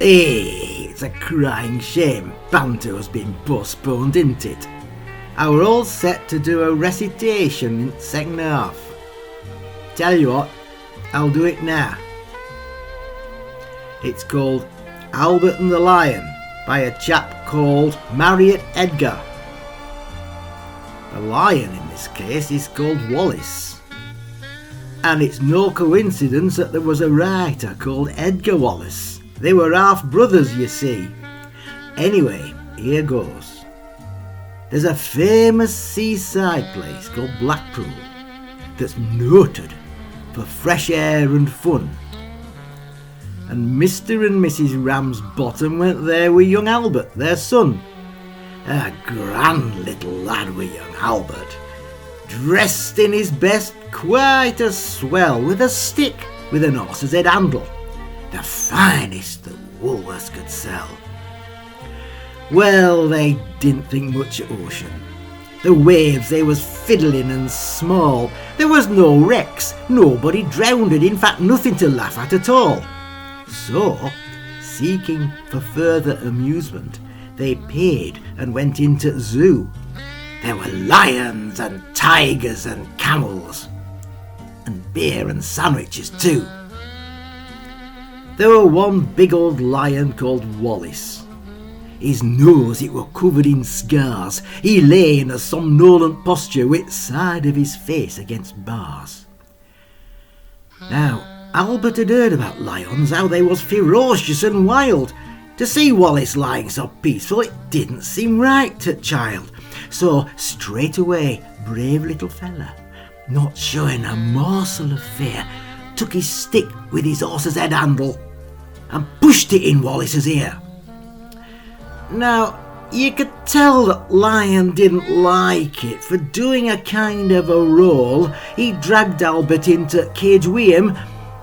Hey, it's a crying shame panto's been postponed, isn't it? I were all set to do a recitation in the second half. Tell you what, I'll do it now. It's called Albert and the Lion by a chap called Marriott Edgar. The lion in this case is called Wallace. And it's no coincidence that there was a writer called Edgar Wallace. They were half brothers, you see. Anyway, here goes. There's a famous seaside place called Blackpool that's noted for fresh air and fun. And Mr. and Mrs. Ramsbottom went there with young Albert, their son. A grand little lad with young Albert, dressed in his best, quite a swell, with a stick with an horse's head handle, the finest that Woolworths could sell. Well, they didn't think much of ocean. The waves, they was fiddling and small. There was no wrecks, nobody drowned, in fact nothing to laugh at all. So, seeking for further amusement, they paid and went into zoo. There were lions and tigers and camels, and beer and sandwiches too. There were one big old lion called Wallace. His nose, it were covered in scars. He lay in a somnolent posture with the side of his face against bars. Now, Albert had heard about lions, how they was ferocious and wild. To see Wallace lying so peaceful, it didn't seem right to the child. So straight away, brave little fella, not showing a morsel of fear, took his stick with his horse's head handle and pushed it in Wallace's ear. Now, you could tell that Lion didn't like it. For doing a kind of a roll, he dragged Albert into the cage with him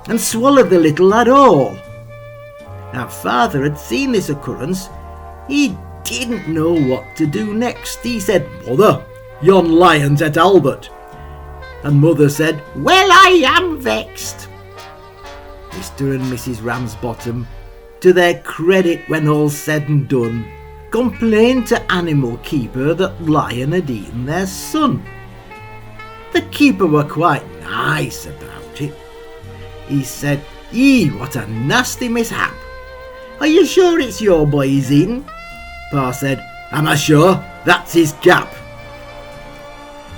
and swallowed the little lad whole. Now, father had seen this occurrence. He didn't know what to do next. He said, "Mother, yon lion's at Albert." And mother said, "Well, I am vexed." Mr. and Mrs. Ramsbottom, to their credit when all's said and done, complained to animal keeper that lion had eaten their son. The keeper were quite nice about it. He said, what a nasty mishap. Are you sure it's your boy he's eaten?" Pa said, "Am I sure? That's his cap."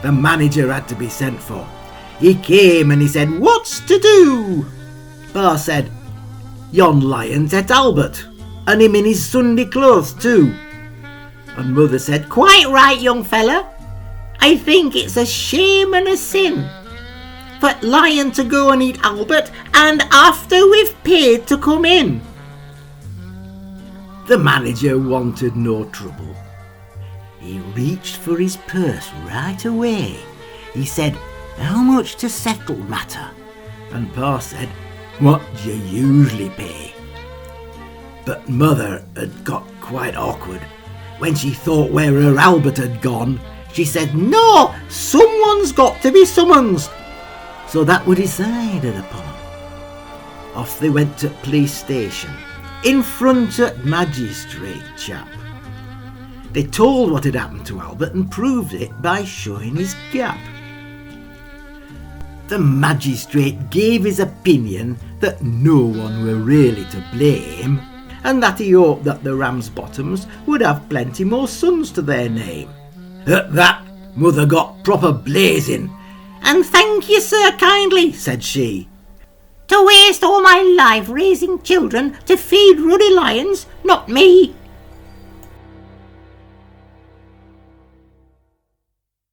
The manager had to be sent for. He came and he said, "What's to do?" Pa said, "Yon lion's at Albert, and him in his Sunday clothes too." And mother said, "Quite right, young fella. I think it's a shame and a sin for lion to go and eat Albert, and after we've paid to come in." The manager wanted no trouble. He reached for his purse right away. He said, "How much to settle matter?" And Pa said, "What do you usually pay?" But mother had got quite awkward. When she thought where her Albert had gone, she said, "No, someone's got to be summoned." So that were decided upon. Off they went to police station, in front of magistrate chap. They told what had happened to Albert and proved it by showing his gap. The magistrate gave his opinion that no one were really to blame, and that he hoped that the Ramsbottoms would have plenty more sons to their name. At that, mother got proper blazing. "And thank you, sir, kindly," said she. "To waste all my life raising children to feed ruddy lions? Not me.